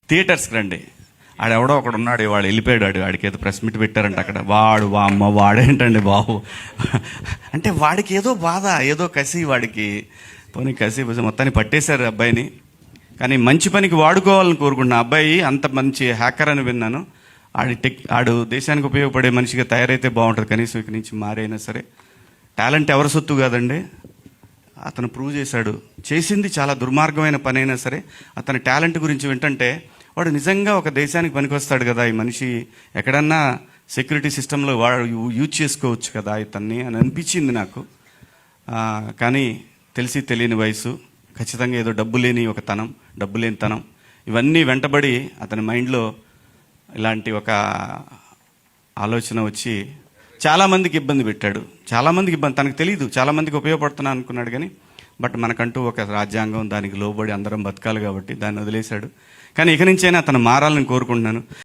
థియేటర్స్కి రండి. ఆడెవడో ఒకడు ఉన్నాడు, వాడు వెళ్ళిపోయాడు. వాడికి ఏదో ప్రెస్ మీట్ పెట్టారంట అక్కడ. వాడు అమ్మ వాడేంటండి బాబు అంటే వాడికి ఏదో బాధ, ఏదో కసి వాడికి. పోనీ కసి మొత్తాన్ని పట్టేశారు అబ్బాయిని. కానీ మంచి పనికి వాడుకోవాలని కోరుకుంటున్నా. అబ్బాయి అంత మంచి హ్యాకర్ అని విన్నాను. ఆడు దేశానికి ఉపయోగపడే మనిషిగా తయారైతే బాగుంటుంది. కనీసం ఇక్కడి నుంచి మారైనా సరే. టాలెంట్ ఎవరి సొత్తు కాదండి, అతను ప్రూవ్ చేశాడు. చేసింది చాలా దుర్మార్గమైన పని అయినా సరే అతని టాలెంట్ గురించి వింటుంటే వాడు నిజంగా ఒక దేశానికి పనికొస్తాడు కదా ఈ మనిషి, ఎక్కడన్నా సెక్యూరిటీ సిస్టంలో వాడు యూజ్ చేసుకోవచ్చు కదా ఇతన్ని అని అనిపించింది నాకు. కానీ తెలిసి తెలియని వయసు, ఖచ్చితంగా ఏదో డబ్బు లేని తనం ఇవన్నీ వెంటబడి అతని మైండ్లో ఇలాంటి ఒక ఆలోచన వచ్చి చాలామందికి ఇబ్బంది పెట్టాడు. తనకు తెలియదు, చాలామందికి ఉపయోగపడుతున్నా అనుకున్నాడు. కానీ బట్ మనకంటూ ఒక రాజ్యాంగం, దానికి లోబడి అందరం బతకాలి కాబట్టి దాన్ని వదిలేశాడు. కానీ ఇక నుంచైనా అతను మారాలని కోరుకుంటున్నాను.